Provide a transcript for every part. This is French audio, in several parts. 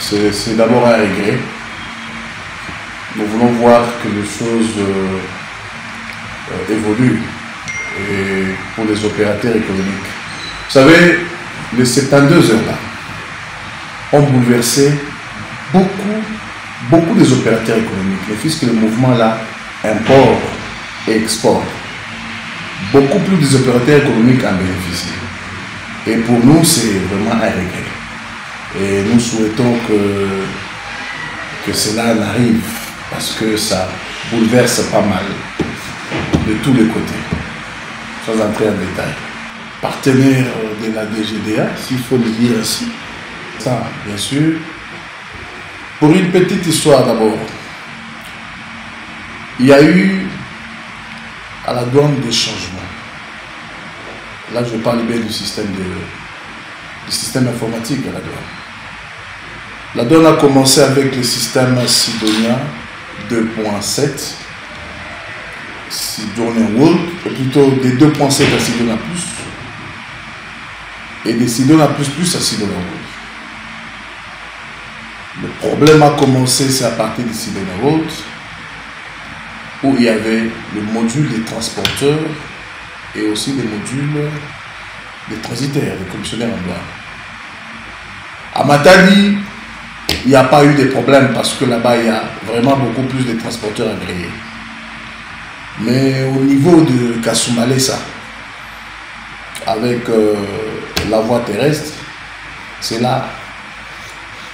C'est d'abord un regret. Nous voulons voir que les choses évoluent et pour les opérateurs économiques. Vous savez, les 72 heures là ont bouleversé beaucoup des opérateurs économiques. Puisque le mouvement là, import et export, beaucoup plus des opérateurs économiques en bénéficient. Et pour nous, c'est vraiment un regret. Et nous souhaitons que cela n'arrive parce que ça bouleverse pas mal de tous les côtés. Sans entrer en détail. Partenaire de la DGDA, s'il faut le dire ainsi. Ça, bien sûr. Pour une petite histoire d'abord, il y a eu à la douane des changements. Là, je parle bien du système informatique à la douane. La douane a commencé avec le système Sidonia 2.7, Sidonia World, ou plutôt des 2.7 à Sidonia Plus, et des Sidonia Plus à Sidonia World. Le problème a commencé, c'est à partir de Sidonia World, où il y avait le module des transporteurs et aussi les modules des transitaires, des commissionnaires en douane. À Matadi, il n'y a pas eu de problème parce que là-bas, il y a vraiment beaucoup plus de transporteurs agréés. Mais au niveau de Kasumbalesa, avec la voie terrestre, cela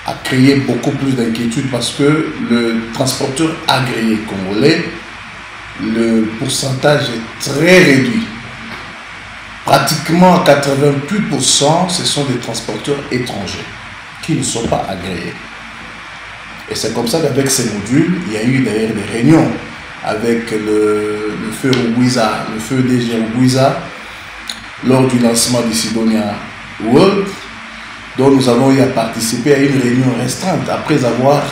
a créé beaucoup plus d'inquiétude parce que le transporteur agréé congolais, le pourcentage est très réduit. Pratiquement 88%, ce sont des transporteurs étrangers qui ne sont pas agréés. Et c'est comme ça qu'avec ces modules, il y a eu d'ailleurs des réunions avec le feu Rugwiza, le feu DG Rugwiza, lors du lancement du Sidonia World, dont nous avons eu à participer à une réunion restreinte. Après avoir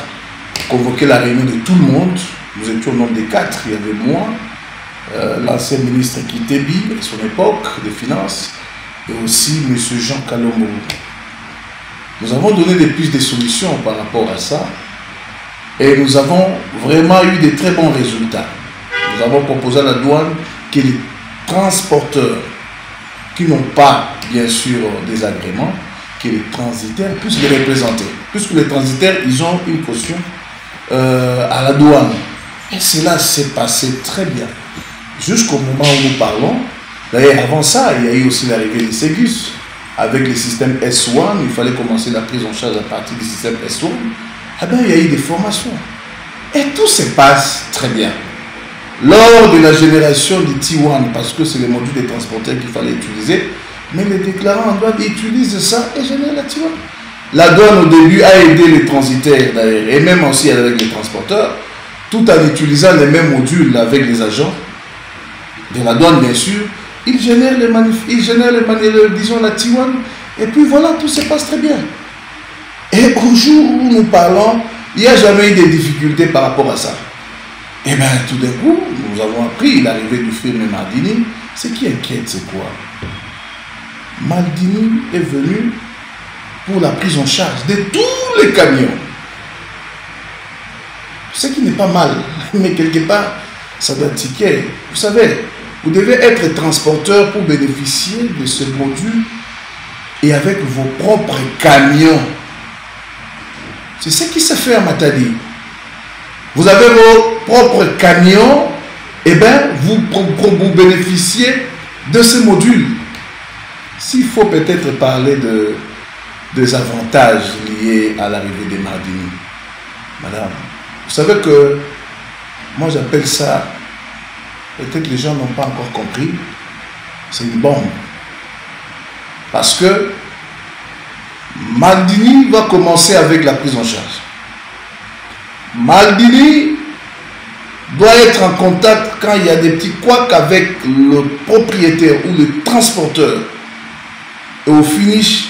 convoqué la réunion de tout le monde, nous étions au nombre de 4, il y avait moi, l'ancien ministre Kitebi, à son époque, des Finances, et aussi M. Jean Kalombo. Nous avons donné des pistes de solutions par rapport à ça, et nous avons vraiment eu de très bons résultats. Nous avons proposé à la douane que les transporteurs qui n'ont pas, bien sûr, des agréments, que les transitaires puissent les représenter. Puisque les transitaires, ils ont une caution à la douane. Et cela s'est passé très bien. Jusqu'au moment où nous parlons. D'ailleurs, avant ça, il y a eu aussi l'arrivée des Ségus. Avec le système S1, il fallait commencer la prise en charge à partir du système S1. Eh bien, il y a eu des formations. Et tout se passe très bien. Lors de la génération du T1, parce que c'est le module des transporteurs qu'il fallait utiliser, mais les déclarants en douane utilisent ça et génèrent la T1. La douane, au début, a aidé les transitaires, d'ailleurs, et même aussi avec les transporteurs, tout en utilisant les mêmes modules avec les agents de la douane, bien sûr. Ils génèrent disons, la T1, et puis voilà, tout se passe très bien. Et au jour où nous parlons, il n'y a jamais eu de difficultés par rapport à ça. Et bien, tout d'un coup, nous avons appris l'arrivée du film Mardini. Ce qui inquiète, c'est quoi? Mardini est venu pour la prise en charge de tous les camions. Ce qui n'est pas mal, mais quelque part, ça doit tiquer. Vous savez, vous devez être transporteur pour bénéficier de ce module et avec vos propres camions. C'est ce qui se fait à Matadi. Vous avez vos propres camions, et bien vous bénéficiez de ce module. S'il faut peut-être parler des avantages liés à l'arrivée des Mardini, madame, vous savez que moi j'appelle ça, peut-être les gens n'ont pas encore compris, c'est une bombe. Parce que Mardini va commencer avec la prise en charge. Mardini doit être en contact quand il y a des petits couacs avec le propriétaire ou le transporteur. Et au finish,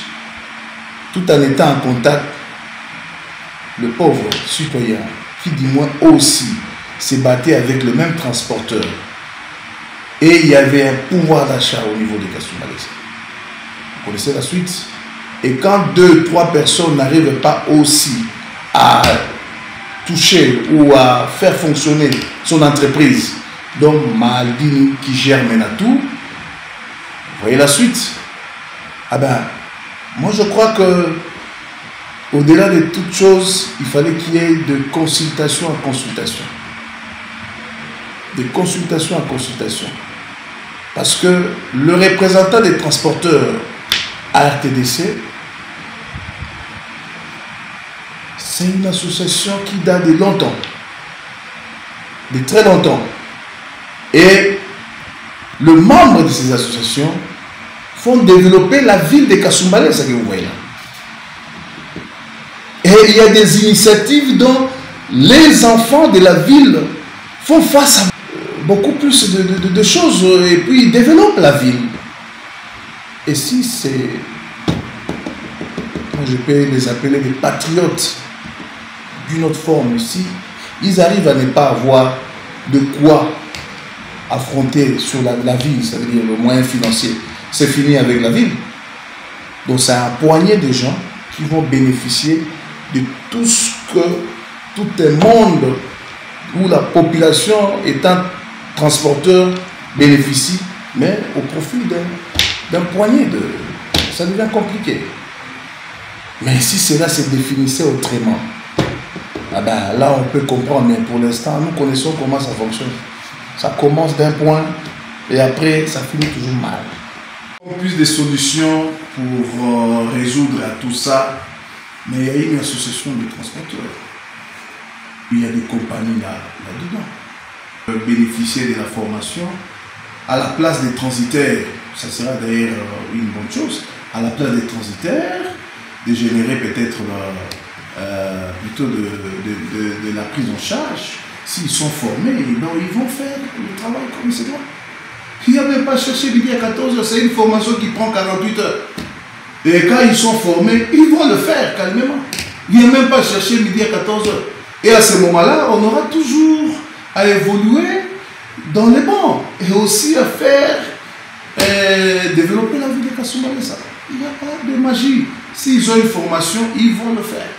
tout en étant en contact, le pauvre citoyen, qui du moins aussi, se battait avec le même transporteur. Et il y avait un pouvoir d'achat au niveau de Kasumbalesa. Vous connaissez la suite? Et quand 2-3 personnes n'arrivent pas aussi à toucher ou à faire fonctionner son entreprise. Donc, Maldini qui gère Menatou, vous voyez la suite. Ah ben, moi je crois que au-delà de toute chose, il fallait qu'il y ait de consultation en consultation. De consultation en consultation. Parce que le représentant des transporteurs à RTDC, c'est une association qui date de longtemps. De très longtemps. Et le membre de ces associations font développer la ville de Kasumbalé, c'est ce que vous voyez là. Et il y a des initiatives dont les enfants de la ville font face à beaucoup plus de choses et puis développent la ville. Et si c'est, je peux les appeler des patriotes d'une autre forme, si ils arrivent à ne pas avoir de quoi affronter sur la ville, c'est-à-dire le moyen financier, c'est fini avec la ville. Donc c'est un poignet de gens qui vont bénéficier de tout ce que tout un monde où la population étant transporteur bénéficie, mais au profit d'un poignet de... Ça devient compliqué. Mais si cela se définissait autrement, ah ben là on peut comprendre, mais pour l'instant nous connaissons comment ça fonctionne. Ça commence d'un point et après ça finit toujours mal. Plus de solutions pour résoudre à tout ça, mais il y a une association de transporteurs. Il y a des compagnies là-dedans. Bénéficier de la formation à la place des transitaires, ça sera d'ailleurs une bonne chose, à la place des transitaires, de générer peut-être plutôt de la prise en charge. S'ils sont formés, donc ils vont faire le travail comme il se doit. Il n'y a même pas cherché midi à 14h, c'est une formation qui prend 48 heures. Et quand ils sont formés, ils vont le faire calmement. Il n'y a même pas cherché midi à 14h. Et à ce moment-là, on aura toujours à évoluer dans les bons et aussi à faire développer la vie de Kasumbalé. Il n'y a pas de magie. S'ils ont une formation, ils vont le faire.